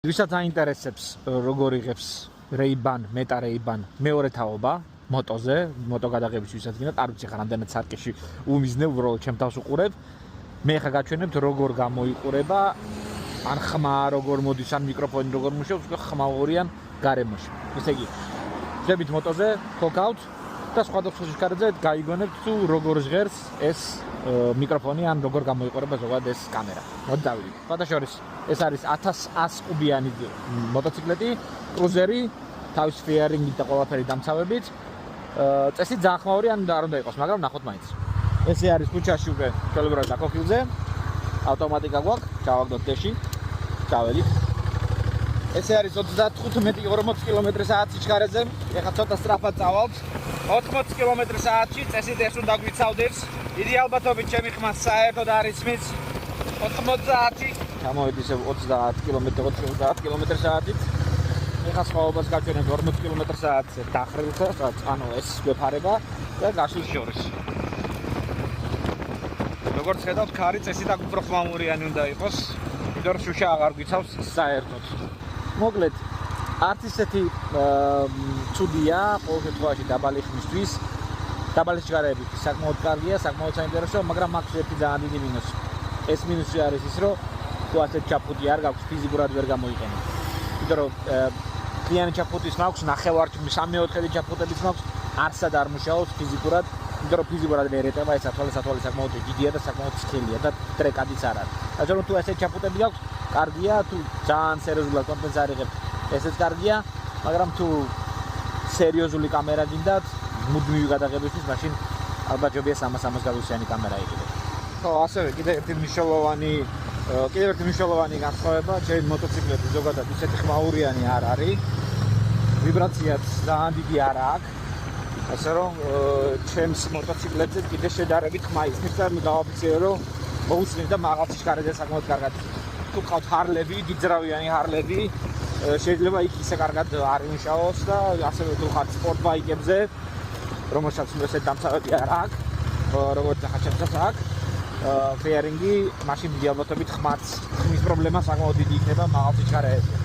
ვისაც აინტერესებს როგორ იღებს Ray-Ban, Meta Ray-Ban მეორე თაობა მოტოზე, მოტო გადაღების ვისაც გინდათ, არ ვიცი ხა რამდენად სარკეში უმიზნე უბრალოდ ჩემ თავს უყურებ. მე ხა გაჩვენებთ როგორ გამოიყურება, ან ხმა როგორ მოდის, ან მიკროფონი როგორ მუშაობს, ხმა ორიან გარემოში. ესე იგი, ხდებით მოტოზე, clock-out და სხვადასხვა სიხარებზე გაიგონებთ თუ როგორ ჟღერს ეს მიკროფონი ან როგორ გამოიყურება ზოგადად ეს კამერა. მოდი დავიდეთ. ფათაშორის ეს არის 1100 კუბიანი მოტოციკლეტი, კრუზერი, თავის ფეარინგით და ყველაფერი დამცავებით. წესი ძალიან ხმაური ან არ უნდა იყოს, მაგრამ ნახოთ მაინც. ესე არის ქუჩაში უკვე ხელუბრად დაკოფილზე. ავტომატიკა გვაქვს, ჩავაგდოთ დეში. ჩაველით. ესე არის 35-40 კმ/სთ სიჩქარეზე. ეხლა ცოტა სწრაფად წავალთ. 80 კმ/სთ-ში წესით ეს უნდა გვიცავდეს. დიდი ალბათობით ჩემი ხმა საერთოდ არ ისმის 80-ში. ჩამოვედი ისე 30 კმ/სთ-ით. ეხლა სხვაობას გაჩვენებ 40 კმ/სთ-ზე დახრილთა, ანუ ეს გვეფარება და გაშლის შორის. როგორც ხედავთ, ქარი წესით აქ უფრო ხმამურიანი უნდა იყოს. იმიტომ რომ შუშა აღარ გვიცავს საერთოდ. მოკლედ, არც ისეთი ცუდია, ყოველ შემთხვევაში დაბალი ხმისთვის. დაბალი სიჩქარეებით საკმაოდ კარგია, საკმაოდ საინტერესოა, მაგრამ მაქვს ერთი ძალიან დიდი მინუსი. ეს მინუსი არის ის, რომ თუ ასეთ ჩაფუთი არ გაქვს, ფიზიკურად ვერ გამოიყენებ. იმიტომ რომ კლიანი ჩაფუთის მაქვს, ნახევარ-3/4 ჩაფუთების მაქვს, არსად არ მუშაობს ფიზიკურად, იმიტომ რომ ფიზიკურად ვერ ეტევა ეს ათვალე საკმაოდ დიდია და საკმაოდ სქელია და ტრეკადიც არ არის. ასე რომ თუ ასეთ ჩაფუთები გაქვს, კარგია, თუ ძალიან სერიოზულად კონტენტს არ იღებთ, ესეც კარგია, მაგრამ თუ სერიოზული კამერა გინდათ, მუდმივი გადაღებისთვის, მაშინ ალბათ ჯობია 300 გრადუსიანი კამერა იყიდეთ. ხო, ასევე კიდევ ერთი მნიშვნელოვანი განსხვავება, ჩემი მოტოციკლეტი ზოგადად ისეთი ხმაურიანი არ არის. ვიბრაციაც ძალიან დიდი არ აქვს. ასე რომ ჩემს მოტოციკლეტზე კიდე შედარებით ხმა ისმის და გავაფიქსირე, რომ მოусმენ და მაღალ სიჩქარეზე საკმაოდ კარგად. თუ ყავთ ჰარლები, დიდძრავიანი ჰარლები, შეიძლება იქ ისე კარგად არ იმუშაოს და ასევე თუ ხართ სპორტ ბაიკებზე, რომელსაც ესე დამცავები არ აქვს, როგორც ახლა ჩემსაც აქვს, ფეარინგი, მაშინ დიდი ალბათობით ხმის პრობლემა საკმაოდ დიდი იქნება მაღალ სიჩქარეზე.